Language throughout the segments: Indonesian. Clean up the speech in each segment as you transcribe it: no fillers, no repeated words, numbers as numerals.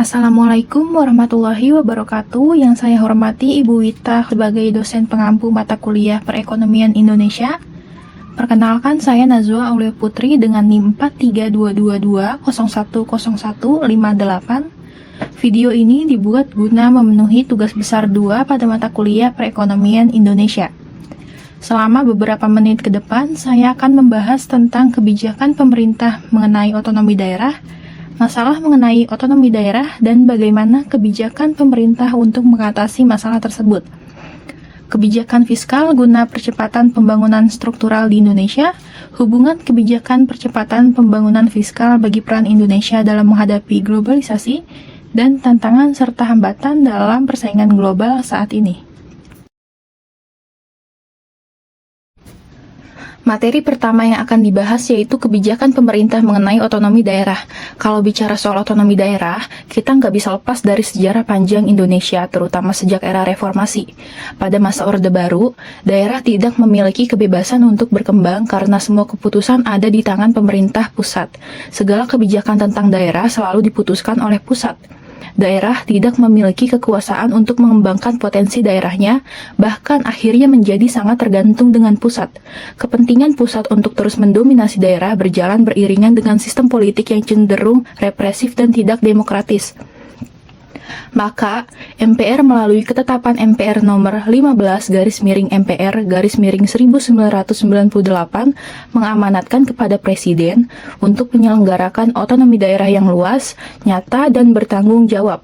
Assalamualaikum warahmatullahi wabarakatuh. Yang saya hormati Ibu Wita sebagai dosen pengampu mata kuliah Perekonomian Indonesia. Perkenalkan, saya Nazwa Aulia Putri dengan NIM 4322010158. Video ini dibuat guna memenuhi tugas besar 2 pada mata kuliah Perekonomian Indonesia. Selama beberapa menit ke depan, saya akan membahas tentang kebijakan pemerintah mengenai otonomi daerah, masalah mengenai otonomi daerah, dan bagaimana kebijakan pemerintah untuk mengatasi masalah tersebut. Kebijakan fiskal guna percepatan pembangunan struktural di Indonesia, hubungan kebijakan percepatan pembangunan fiskal bagi peran Indonesia dalam menghadapi globalisasi, dan tantangan serta hambatan dalam persaingan global saat ini. Materi pertama yang akan dibahas yaitu kebijakan pemerintah mengenai otonomi daerah. Kalau bicara soal otonomi daerah, kita nggak bisa lepas dari sejarah panjang Indonesia, terutama sejak era reformasi. Pada masa Orde Baru, daerah tidak memiliki kebebasan untuk berkembang karena semua keputusan ada di tangan pemerintah pusat. Segala kebijakan tentang daerah selalu diputuskan oleh pusat. Daerah tidak memiliki kekuasaan untuk mengembangkan potensi daerahnya, bahkan akhirnya menjadi sangat tergantung dengan pusat. Kepentingan pusat untuk terus mendominasi daerah berjalan beriringan dengan sistem politik yang cenderung represif dan tidak demokratis. Maka, MPR melalui ketetapan MPR nomor 15/MPR/1998 mengamanatkan kepada Presiden untuk menyelenggarakan otonomi daerah yang luas, nyata, dan bertanggung jawab.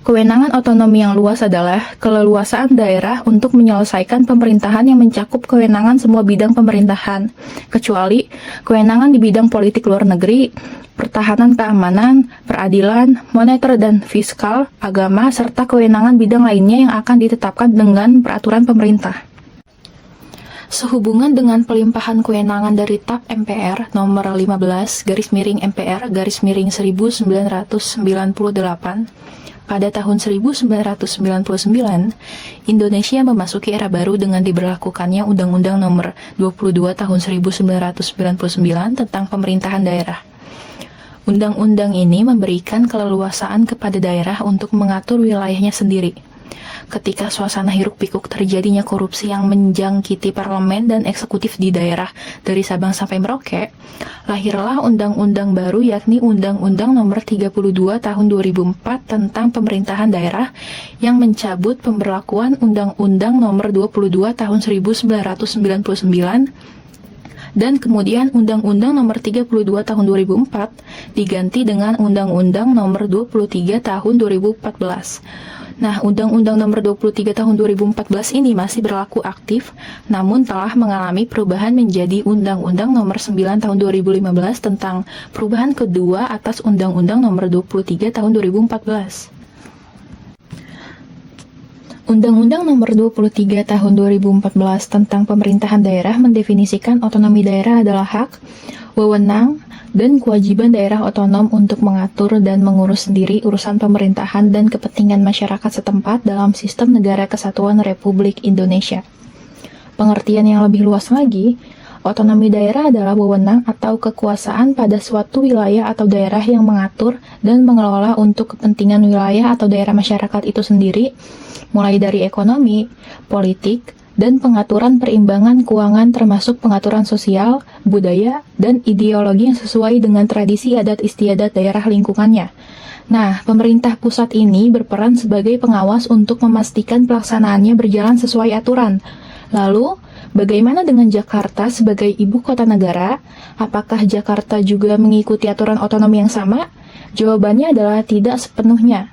Kewenangan otonomi yang luas adalah keleluasaan daerah untuk menyelesaikan pemerintahan yang mencakup kewenangan semua bidang pemerintahan, kecuali kewenangan di bidang politik luar negeri, pertahanan keamanan, peradilan, moneter dan fiskal, agama, serta kewenangan bidang lainnya yang akan ditetapkan dengan peraturan pemerintah. Sehubungan dengan pelimpahan kewenangan dari TAP MPR nomor 15/MPR/1998 pada tahun 1999, Indonesia memasuki era baru dengan diberlakukannya Undang-Undang nomor 22 tahun 1999 tentang pemerintahan daerah. Undang-undang ini memberikan keleluasaan kepada daerah untuk mengatur wilayahnya sendiri. Ketika suasana hiruk-pikuk terjadinya korupsi yang menjangkiti parlemen dan eksekutif di daerah dari Sabang sampai Merauke, lahirlah undang-undang baru yakni Undang-Undang nomor 32 tahun 2004 tentang pemerintahan daerah yang mencabut pemberlakuan Undang-Undang nomor 22 tahun 1999 dan kemudian Undang-Undang nomor 32 tahun 2004 diganti dengan Undang-Undang nomor 23 tahun 2014. Nah, Undang-Undang nomor 23 tahun 2014 ini masih berlaku aktif, namun telah mengalami perubahan menjadi Undang-Undang nomor 9 tahun 2015 tentang perubahan kedua atas Undang-Undang nomor 23 tahun 2014. Undang-Undang nomor 23 tahun 2014 tentang pemerintahan daerah mendefinisikan otonomi daerah adalah hak, wewenang, dan kewajiban daerah otonom untuk mengatur dan mengurus sendiri urusan pemerintahan dan kepentingan masyarakat setempat dalam sistem negara kesatuan Republik Indonesia. Pengertian yang lebih luas lagi, otonomi daerah adalah wewenang atau kekuasaan pada suatu wilayah atau daerah yang mengatur dan mengelola untuk kepentingan wilayah atau daerah masyarakat itu sendiri, mulai dari ekonomi, politik, dan pengaturan perimbangan keuangan termasuk pengaturan sosial, budaya, dan ideologi yang sesuai dengan tradisi adat istiadat daerah lingkungannya. Nah, pemerintah pusat ini berperan sebagai pengawas untuk memastikan pelaksanaannya berjalan sesuai aturan. Lalu, bagaimana dengan Jakarta sebagai ibu kota negara? Apakah Jakarta juga mengikuti aturan otonomi yang sama? Jawabannya adalah tidak sepenuhnya.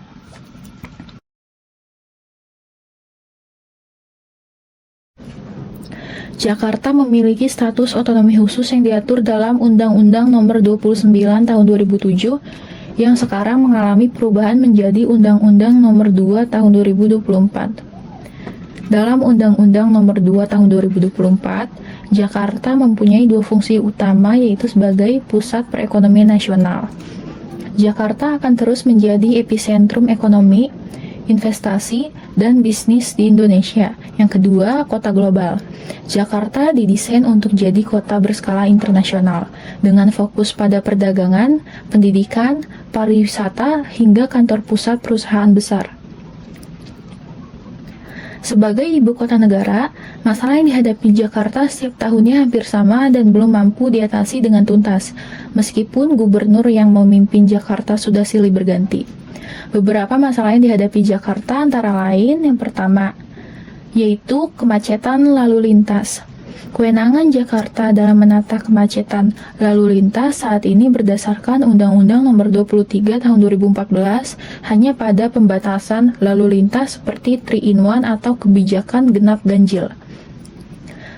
Jakarta memiliki status otonomi khusus yang diatur dalam Undang-Undang nomor 29 tahun 2007 yang sekarang mengalami perubahan menjadi Undang-Undang nomor 2 tahun 2024. Dalam Undang-Undang nomor 2 tahun 2024, Jakarta mempunyai dua fungsi utama yaitu sebagai pusat perekonomian nasional. Jakarta akan terus menjadi epicentrum ekonomi investasi, dan bisnis di Indonesia. Yang kedua, kota global. Jakarta didesain untuk jadi kota berskala internasional, dengan fokus pada perdagangan, pendidikan, pariwisata, hingga kantor pusat perusahaan besar. Sebagai ibu kota negara, masalah yang dihadapi Jakarta setiap tahunnya hampir sama dan belum mampu diatasi dengan tuntas, meskipun gubernur yang memimpin Jakarta sudah silih berganti. Beberapa masalah yang dihadapi Jakarta antara lain, yang pertama, yaitu kemacetan lalu lintas. Kewenangan Jakarta dalam menata kemacetan lalu lintas saat ini berdasarkan Undang-Undang Nomor 23 Tahun 2014 hanya pada pembatasan lalu lintas seperti 3-in-1 atau kebijakan genap ganjil.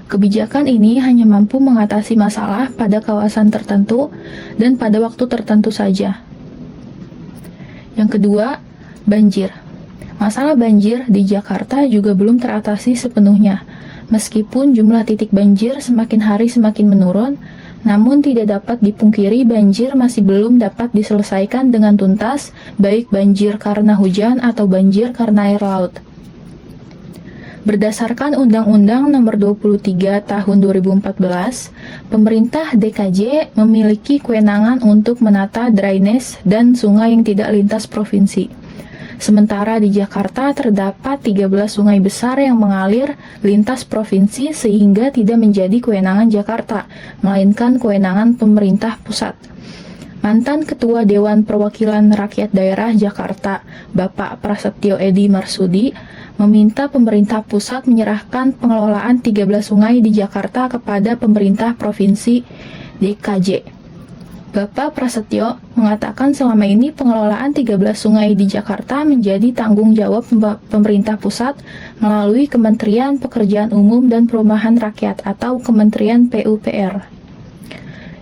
Kebijakan ini hanya mampu mengatasi masalah pada kawasan tertentu dan pada waktu tertentu saja. Yang kedua, banjir. Masalah banjir di Jakarta juga belum teratasi sepenuhnya. Meskipun jumlah titik banjir semakin hari semakin menurun, namun tidak dapat dipungkiri banjir masih belum dapat diselesaikan dengan tuntas, baik banjir karena hujan atau banjir karena air laut. Berdasarkan Undang-Undang Nomor 23 Tahun 2014, pemerintah DKJ memiliki kewenangan untuk menata drainase dan sungai yang tidak lintas provinsi. Sementara di Jakarta terdapat 13 sungai besar yang mengalir lintas provinsi sehingga tidak menjadi kewenangan Jakarta, melainkan kewenangan pemerintah pusat. Mantan Ketua Dewan Perwakilan Rakyat Daerah Jakarta, Bapak Prasetyo Edy Marsudi, meminta pemerintah pusat menyerahkan pengelolaan 13 sungai di Jakarta kepada pemerintah provinsi DKJ. Bapak Prasetyo mengatakan selama ini pengelolaan 13 sungai di Jakarta menjadi tanggung jawab pemerintah pusat melalui Kementerian Pekerjaan Umum dan Perumahan Rakyat atau Kementerian PUPR.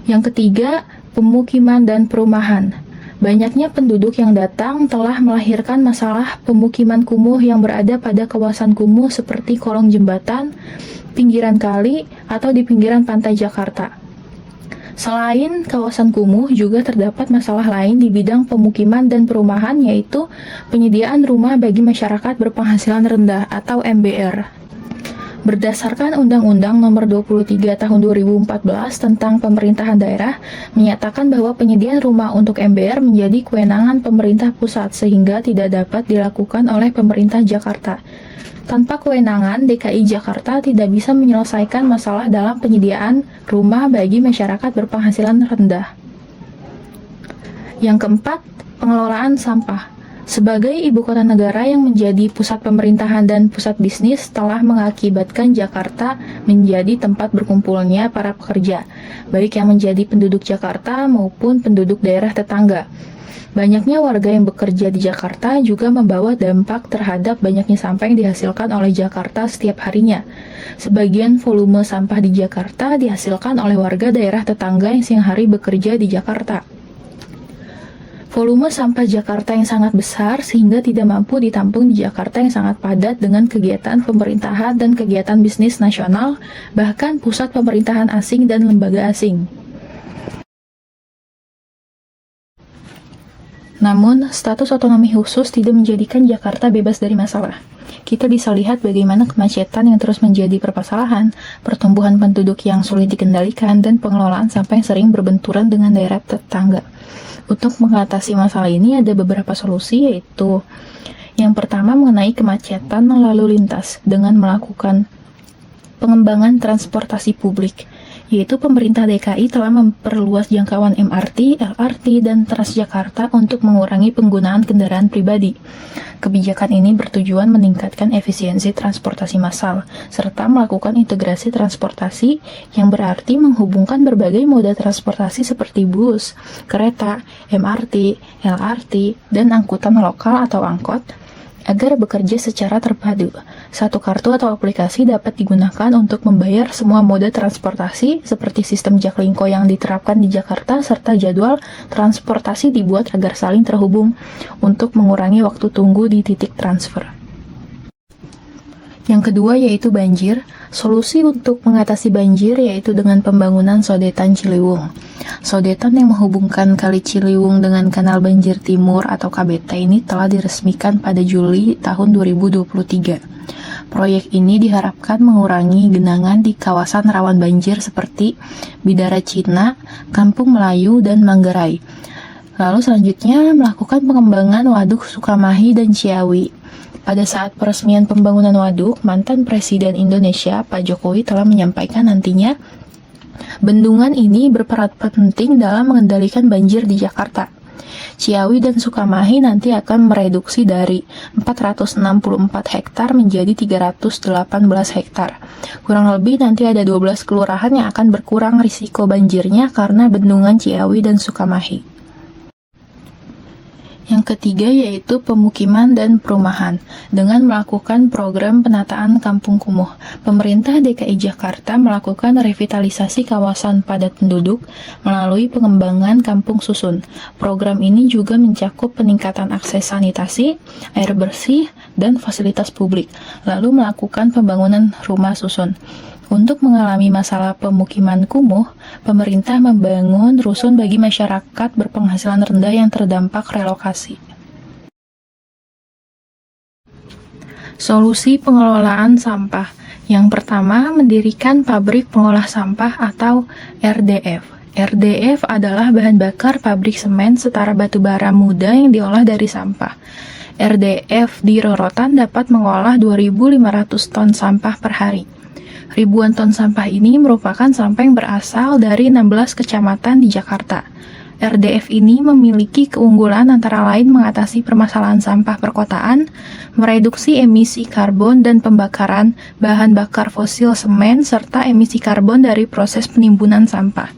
Yang ketiga, pemukiman dan perumahan. Banyaknya penduduk yang datang telah melahirkan masalah pemukiman kumuh yang berada pada kawasan kumuh seperti kolong jembatan, pinggiran kali, atau di pinggiran pantai Jakarta. Selain kawasan kumuh, juga terdapat masalah lain di bidang pemukiman dan perumahan, yaitu penyediaan rumah bagi masyarakat berpenghasilan rendah atau MBR. Berdasarkan Undang-Undang Nomor 23 Tahun 2014 tentang pemerintahan daerah, menyatakan bahwa penyediaan rumah untuk MBR menjadi kewenangan pemerintah pusat sehingga tidak dapat dilakukan oleh pemerintah Jakarta. Tanpa kewenangan, DKI Jakarta tidak bisa menyelesaikan masalah dalam penyediaan rumah bagi masyarakat berpenghasilan rendah. Yang keempat, pengelolaan sampah. Sebagai ibu kota negara yang menjadi pusat pemerintahan dan pusat bisnis telah mengakibatkan Jakarta menjadi tempat berkumpulnya para pekerja, baik yang menjadi penduduk Jakarta maupun penduduk daerah tetangga. Banyaknya warga yang bekerja di Jakarta juga membawa dampak terhadap banyaknya sampah yang dihasilkan oleh Jakarta setiap harinya. Sebagian volume sampah di Jakarta dihasilkan oleh warga daerah tetangga yang siang hari bekerja di Jakarta. Volume sampah Jakarta yang sangat besar sehingga tidak mampu ditampung di Jakarta yang sangat padat dengan kegiatan pemerintahan dan kegiatan bisnis nasional, bahkan pusat pemerintahan asing dan lembaga asing. Namun, status otonomi khusus tidak menjadikan Jakarta bebas dari masalah. Kita bisa lihat bagaimana kemacetan yang terus menjadi permasalahan, pertumbuhan penduduk yang sulit dikendalikan, dan pengelolaan sampah yang sering berbenturan dengan daerah tetangga. Untuk mengatasi masalah ini ada beberapa solusi, yaitu yang pertama mengenai kemacetan lalu lintas dengan melakukan pengembangan transportasi publik, yaitu pemerintah DKI telah memperluas jangkauan MRT, LRT, dan Transjakarta untuk mengurangi penggunaan kendaraan pribadi. Kebijakan ini bertujuan meningkatkan efisiensi transportasi massal, serta melakukan integrasi transportasi yang berarti menghubungkan berbagai moda transportasi seperti bus, kereta, MRT, LRT, dan angkutan lokal atau angkot, agar bekerja secara terpadu. Satu kartu atau aplikasi dapat digunakan untuk membayar semua moda transportasi seperti sistem Jaklingko yang diterapkan di Jakarta, serta jadwal transportasi dibuat agar saling terhubung untuk mengurangi waktu tunggu di titik transfer. Yang kedua yaitu banjir. Solusi untuk mengatasi banjir yaitu dengan pembangunan sodetan Ciliwung. Sodetan yang menghubungkan Kali Ciliwung dengan Kanal Banjir Timur atau KBT ini telah diresmikan pada Juli tahun 2023. Proyek ini diharapkan mengurangi genangan di kawasan rawan banjir seperti Bidara Cina, Kampung Melayu, dan Manggarai. Lalu selanjutnya melakukan pengembangan Waduk Sukamahi dan Ciawi. Pada saat peresmian pembangunan waduk, mantan Presiden Indonesia Pak Jokowi telah menyampaikan nantinya bendungan ini berperan penting dalam mengendalikan banjir di Jakarta. Ciawi dan Sukamahi nanti akan mereduksi dari 464 hektar menjadi 318 hektar. Kurang lebih nanti ada 12 kelurahan yang akan berkurang risiko banjirnya karena bendungan Ciawi dan Sukamahi. Yang ketiga yaitu pemukiman dan perumahan. Dengan melakukan program penataan kampung kumuh, pemerintah DKI Jakarta melakukan revitalisasi kawasan padat penduduk melalui pengembangan kampung susun. Program ini juga mencakup peningkatan akses sanitasi, air bersih, dan fasilitas publik, lalu melakukan pembangunan rumah susun. Untuk mengalami masalah pemukiman kumuh, pemerintah membangun rusun bagi masyarakat berpenghasilan rendah yang terdampak relokasi. Solusi pengelolaan sampah. Yang pertama, mendirikan pabrik pengolah sampah atau RDF. RDF adalah bahan bakar pabrik semen setara batu bara muda yang diolah dari sampah. RDF di Rorotan dapat mengolah 2.500 ton sampah per hari. Ribuan ton sampah ini merupakan sampah yang berasal dari 16 kecamatan di Jakarta. RDF ini memiliki keunggulan antara lain mengatasi permasalahan sampah perkotaan, mereduksi emisi karbon dan pembakaran bahan bakar fosil semen, serta emisi karbon dari proses penimbunan sampah.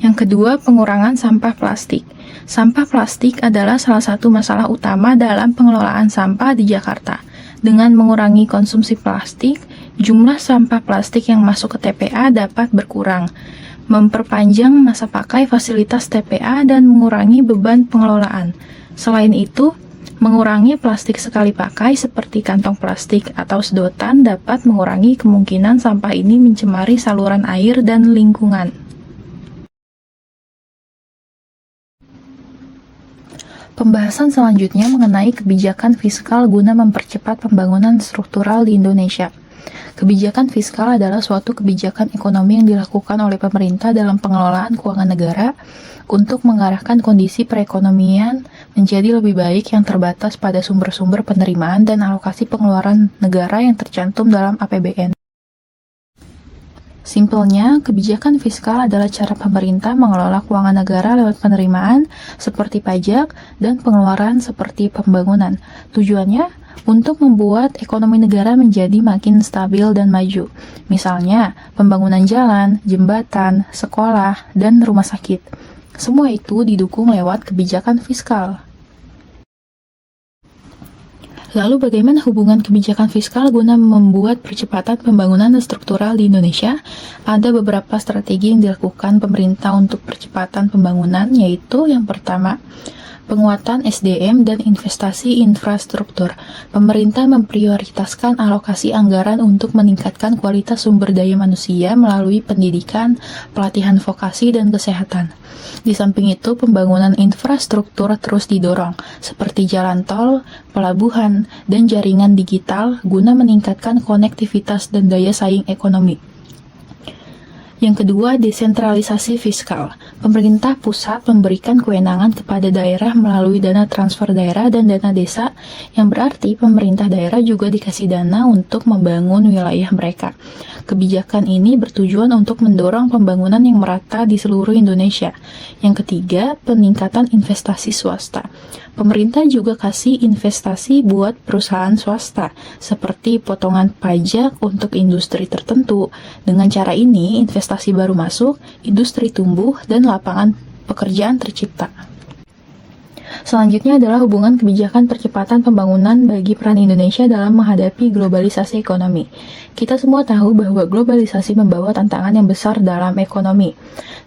Yang kedua, pengurangan sampah plastik. Sampah plastik adalah salah satu masalah utama dalam pengelolaan sampah di Jakarta. Dengan mengurangi konsumsi plastik, jumlah sampah plastik yang masuk ke TPA dapat berkurang, memperpanjang masa pakai fasilitas TPA, dan mengurangi beban pengelolaan. Selain itu, mengurangi plastik sekali pakai seperti kantong plastik atau sedotan dapat mengurangi kemungkinan sampah ini mencemari saluran air dan lingkungan. Pembahasan selanjutnya mengenai kebijakan fiskal guna mempercepat pembangunan struktural di Indonesia. Kebijakan fiskal adalah suatu kebijakan ekonomi yang dilakukan oleh pemerintah dalam pengelolaan keuangan negara untuk mengarahkan kondisi perekonomian menjadi lebih baik yang terbatas pada sumber-sumber penerimaan dan alokasi pengeluaran negara yang tercantum dalam APBN. Simpelnya, kebijakan fiskal adalah cara pemerintah mengelola keuangan negara lewat penerimaan seperti pajak dan pengeluaran seperti pembangunan. Tujuannya untuk membuat ekonomi negara menjadi makin stabil dan maju. Misalnya, pembangunan jalan, jembatan, sekolah, dan rumah sakit. Semua itu didukung lewat kebijakan fiskal. Lalu bagaimana hubungan kebijakan fiskal guna membuat percepatan pembangunan struktural di Indonesia? Ada beberapa strategi yang dilakukan pemerintah untuk percepatan pembangunan, yaitu yang pertama, penguatan SDM dan investasi infrastruktur. Pemerintah memprioritaskan alokasi anggaran untuk meningkatkan kualitas sumber daya manusia melalui pendidikan, pelatihan vokasi, dan kesehatan. Di samping itu, pembangunan infrastruktur terus didorong, seperti jalan tol, pelabuhan, dan jaringan digital guna meningkatkan konektivitas dan daya saing ekonomi. Yang kedua, desentralisasi fiskal. Pemerintah pusat memberikan kewenangan kepada daerah melalui dana transfer daerah dan dana desa, yang berarti pemerintah daerah juga dikasih dana untuk membangun wilayah mereka. Kebijakan ini bertujuan untuk mendorong pembangunan yang merata di seluruh Indonesia. Yang ketiga, peningkatan investasi swasta. Pemerintah juga kasih investasi buat perusahaan swasta, seperti potongan pajak untuk industri tertentu. Dengan cara ini, investasi baru masuk, industri tumbuh, dan lapangan pekerjaan tercipta. Selanjutnya adalah hubungan kebijakan percepatan pembangunan bagi peran Indonesia dalam menghadapi globalisasi ekonomi. Kita semua tahu bahwa globalisasi membawa tantangan yang besar dalam ekonomi.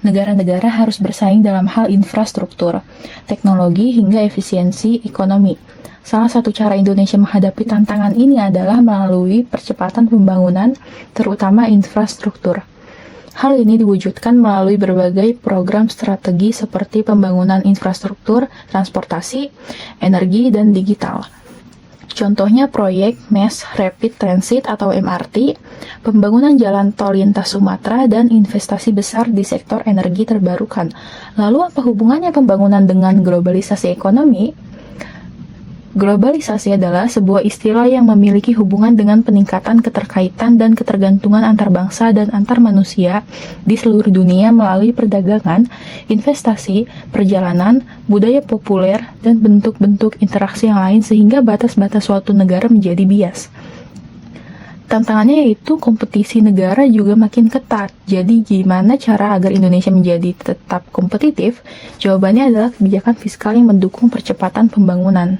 Negara-negara harus bersaing dalam hal infrastruktur, teknologi, hingga efisiensi ekonomi. Salah satu cara Indonesia menghadapi tantangan ini adalah melalui percepatan pembangunan, terutama infrastruktur. Hal ini diwujudkan melalui berbagai program strategi seperti pembangunan infrastruktur, transportasi, energi, dan digital. Contohnya proyek Mass Rapid Transit atau MRT, pembangunan jalan tol lintas Sumatera, dan investasi besar di sektor energi terbarukan. Lalu apa hubungannya pembangunan dengan globalisasi ekonomi? Globalisasi adalah sebuah istilah yang memiliki hubungan dengan peningkatan keterkaitan dan ketergantungan antar bangsa dan antar manusia di seluruh dunia melalui perdagangan, investasi, perjalanan, budaya populer, dan bentuk-bentuk interaksi yang lain sehingga batas-batas suatu negara menjadi bias. Tantangannya yaitu kompetisi negara juga makin ketat. Jadi gimana cara agar Indonesia menjadi tetap kompetitif? Jawabannya adalah kebijakan fiskal yang mendukung percepatan pembangunan.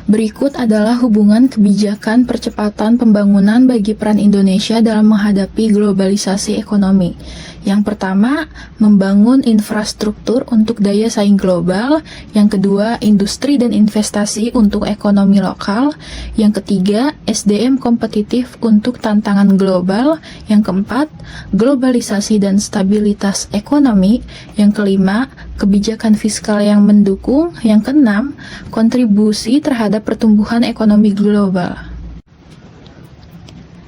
Berikut adalah hubungan kebijakan percepatan pembangunan bagi peran Indonesia dalam menghadapi globalisasi ekonomi. Yang pertama, membangun infrastruktur untuk daya saing global. Yang kedua, industri dan investasi untuk ekonomi lokal. Yang ketiga, SDM kompetitif untuk tantangan global. Yang keempat, globalisasi dan stabilitas ekonomi. Yang kelima, kebijakan fiskal yang mendukung. Yang keenam, kontribusi terhadap pertumbuhan ekonomi global.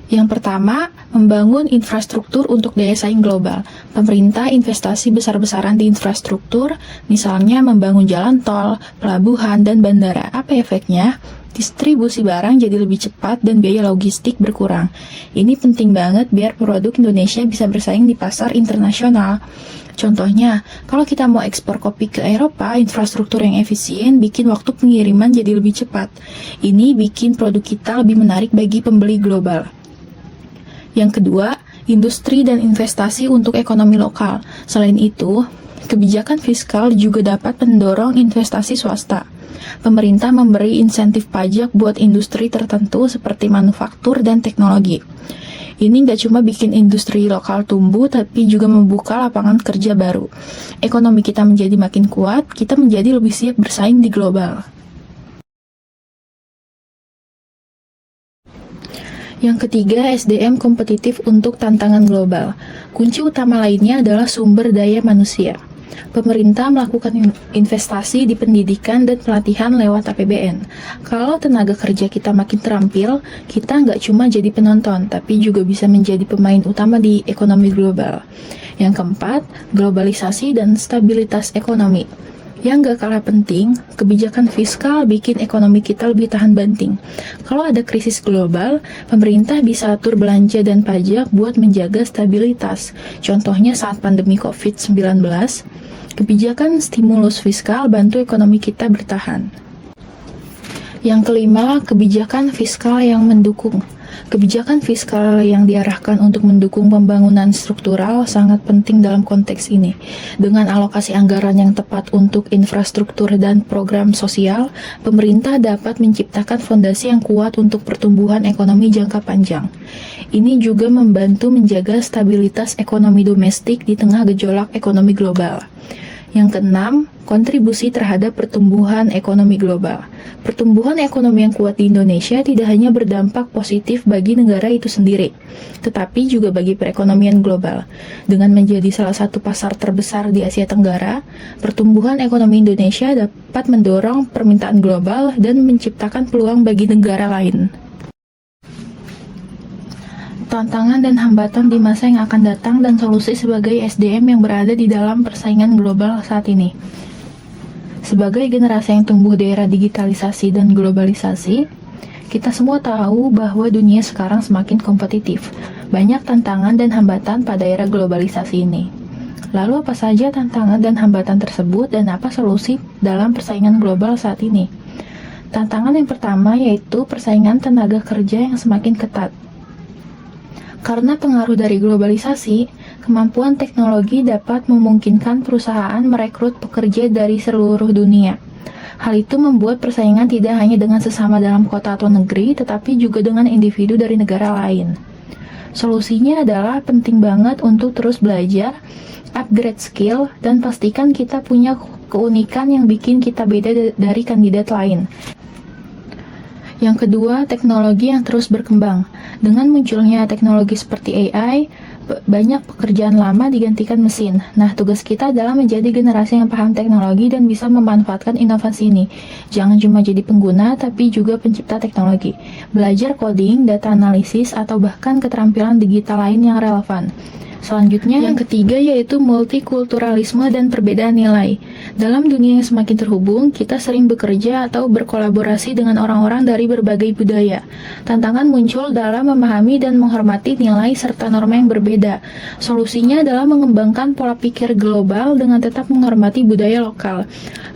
Yang pertama, membangun infrastruktur untuk daya saing global. Pemerintah investasi besar-besaran di infrastruktur, misalnya membangun jalan tol, pelabuhan, dan bandara. Apa efeknya? Distribusi barang jadi lebih cepat dan biaya logistik berkurang. Ini penting banget biar produk Indonesia bisa bersaing di pasar internasional. Contohnya, kalau kita mau ekspor kopi ke Eropa, infrastruktur yang efisien bikin waktu pengiriman jadi lebih cepat. Ini bikin produk kita lebih menarik bagi pembeli global. Yang kedua, industri dan investasi untuk ekonomi lokal. Selain itu, kebijakan fiskal juga dapat mendorong investasi swasta. Pemerintah memberi insentif pajak buat industri tertentu seperti manufaktur dan teknologi. Ini nggak cuma bikin industri lokal tumbuh, tapi juga membuka lapangan kerja baru. Ekonomi kita menjadi makin kuat, kita menjadi lebih siap bersaing di global. Yang ketiga, SDM kompetitif untuk tantangan global. Kunci utama lainnya adalah sumber daya manusia. Pemerintah melakukan investasi di pendidikan dan pelatihan lewat APBN. Kalau tenaga kerja kita makin terampil, kita nggak cuma jadi penonton, tapi juga bisa menjadi pemain utama di ekonomi global. Yang keempat, globalisasi dan stabilitas ekonomi. Yang gak kalah penting, kebijakan fiskal bikin ekonomi kita lebih tahan banting. Kalau ada krisis global, pemerintah bisa atur belanja dan pajak buat menjaga stabilitas. Contohnya saat pandemi COVID-19, kebijakan stimulus fiskal bantu ekonomi kita bertahan. Yang kelima, kebijakan fiskal yang mendukung. Kebijakan fiskal yang diarahkan untuk mendukung pembangunan struktural sangat penting dalam konteks ini. Dengan alokasi anggaran yang tepat untuk infrastruktur dan program sosial, pemerintah dapat menciptakan fondasi yang kuat untuk pertumbuhan ekonomi jangka panjang. Ini juga membantu menjaga stabilitas ekonomi domestik di tengah gejolak ekonomi global. Yang keenam, kontribusi terhadap pertumbuhan ekonomi global. Pertumbuhan ekonomi yang kuat di Indonesia tidak hanya berdampak positif bagi negara itu sendiri, tetapi juga bagi perekonomian global. Dengan menjadi salah satu pasar terbesar di Asia Tenggara, pertumbuhan ekonomi Indonesia dapat mendorong permintaan global dan menciptakan peluang bagi negara lain. Tantangan dan hambatan di masa yang akan datang dan solusi sebagai SDM yang berada di dalam persaingan global saat ini. Sebagai generasi yang tumbuh di era digitalisasi dan globalisasi, kita semua tahu bahwa dunia sekarang semakin kompetitif. Banyak tantangan dan hambatan pada era globalisasi ini. Lalu apa saja tantangan dan hambatan tersebut dan apa solusi dalam persaingan global saat ini? Tantangan yang pertama yaitu persaingan tenaga kerja yang semakin ketat. Karena pengaruh dari globalisasi, Kemampuan teknologi dapat memungkinkan perusahaan merekrut pekerja dari seluruh dunia. Hal itu membuat persaingan tidak hanya dengan sesama dalam kota atau negeri, tetapi juga dengan individu dari negara lain. Solusinya adalah penting banget untuk terus belajar, upgrade skill, dan pastikan kita punya keunikan yang bikin kita beda dari kandidat lain. Yang kedua, teknologi yang terus berkembang. Dengan munculnya teknologi seperti AI, banyak pekerjaan lama digantikan mesin. Nah, tugas kita adalah menjadi generasi yang paham teknologi dan bisa memanfaatkan inovasi ini. Jangan cuma jadi pengguna, tapi juga pencipta teknologi. Belajar coding, data analisis, atau bahkan keterampilan digital lain yang relevan. Selanjutnya, yang ketiga yaitu multikulturalisme dan perbedaan nilai. Dalam dunia yang semakin terhubung, kita sering bekerja atau berkolaborasi dengan orang-orang dari berbagai budaya. Tantangan muncul dalam memahami dan menghormati nilai serta norma yang berbeda. Solusinya adalah mengembangkan pola pikir global dengan tetap menghormati budaya lokal,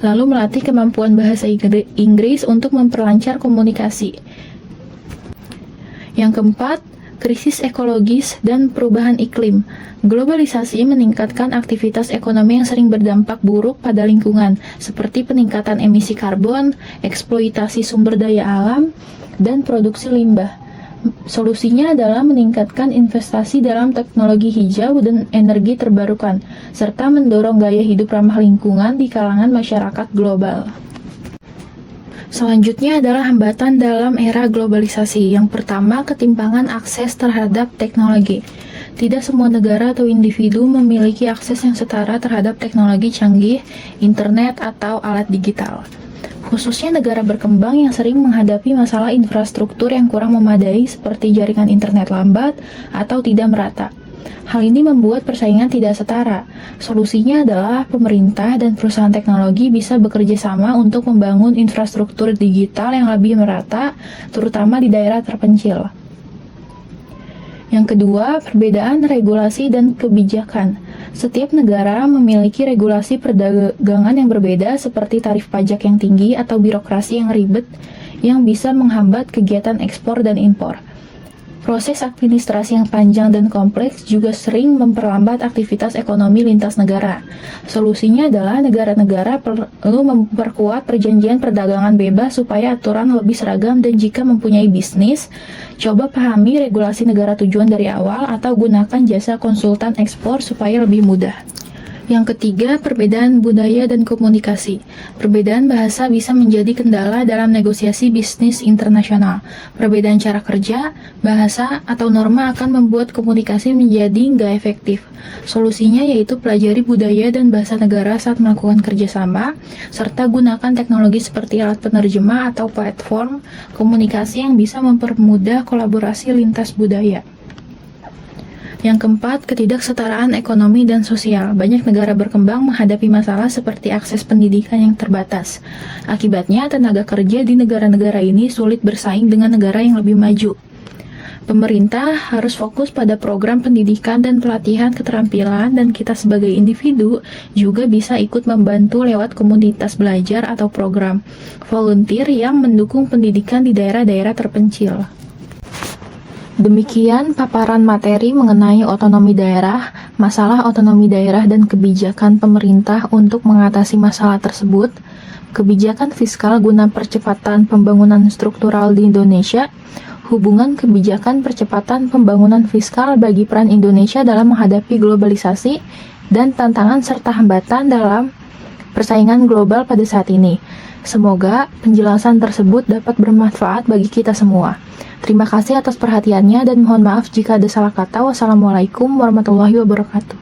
lalu melatih kemampuan bahasa Inggris untuk memperlancar komunikasi. Yang keempat, krisis ekologis dan perubahan iklim. Globalisasi meningkatkan aktivitas ekonomi yang sering berdampak buruk pada lingkungan, seperti peningkatan emisi karbon, eksploitasi sumber daya alam, dan produksi limbah. Solusinya adalah meningkatkan investasi dalam teknologi hijau dan energi terbarukan, serta mendorong gaya hidup ramah lingkungan di kalangan masyarakat global. Selanjutnya adalah hambatan dalam era globalisasi. Yang pertama, ketimpangan akses terhadap teknologi. Tidak semua negara atau individu memiliki akses yang setara terhadap teknologi canggih, internet, atau alat digital. Khususnya negara berkembang yang sering menghadapi masalah infrastruktur yang kurang memadai seperti jaringan internet lambat atau tidak merata. Hal ini membuat persaingan tidak setara. Solusinya adalah pemerintah dan perusahaan teknologi bisa bekerja sama untuk membangun infrastruktur digital yang lebih merata, terutama di daerah terpencil. Yang kedua, perbedaan regulasi dan kebijakan. Setiap negara memiliki regulasi perdagangan yang berbeda seperti tarif pajak yang tinggi atau birokrasi yang ribet yang bisa menghambat kegiatan ekspor dan impor. Proses administrasi yang panjang dan kompleks juga sering memperlambat aktivitas ekonomi lintas negara. Solusinya adalah negara-negara perlu memperkuat perjanjian perdagangan bebas supaya aturan lebih seragam, dan jika mempunyai bisnis, coba pahami regulasi negara tujuan dari awal atau gunakan jasa konsultan ekspor supaya lebih mudah. Yang ketiga, perbedaan budaya dan komunikasi. Perbedaan bahasa bisa menjadi kendala dalam negosiasi bisnis internasional. Perbedaan cara kerja, bahasa, atau norma akan membuat komunikasi menjadi nggak efektif. Solusinya yaitu pelajari budaya dan bahasa negara saat melakukan kerjasama, serta gunakan teknologi seperti alat penerjemah atau platform komunikasi yang bisa mempermudah kolaborasi lintas budaya. Yang keempat, ketidaksetaraan ekonomi dan sosial. Banyak negara berkembang menghadapi masalah seperti akses pendidikan yang terbatas. Akibatnya, tenaga kerja di negara-negara ini sulit bersaing dengan negara yang lebih maju. Pemerintah harus fokus pada program pendidikan dan pelatihan keterampilan, dan kita sebagai individu juga bisa ikut membantu lewat komunitas belajar atau program volunteer yang mendukung pendidikan di daerah-daerah terpencil. Demikian paparan materi mengenai otonomi daerah, masalah otonomi daerah dan kebijakan pemerintah untuk mengatasi masalah tersebut, kebijakan fiskal guna percepatan pembangunan struktural di Indonesia, hubungan kebijakan percepatan pembangunan fiskal bagi peran Indonesia dalam menghadapi globalisasi, dan tantangan serta hambatan dalam persaingan global pada saat ini. Semoga penjelasan tersebut dapat bermanfaat bagi kita semua. Terima kasih atas perhatiannya dan mohon maaf jika ada salah kata. Wassalamualaikum warahmatullahi wabarakatuh.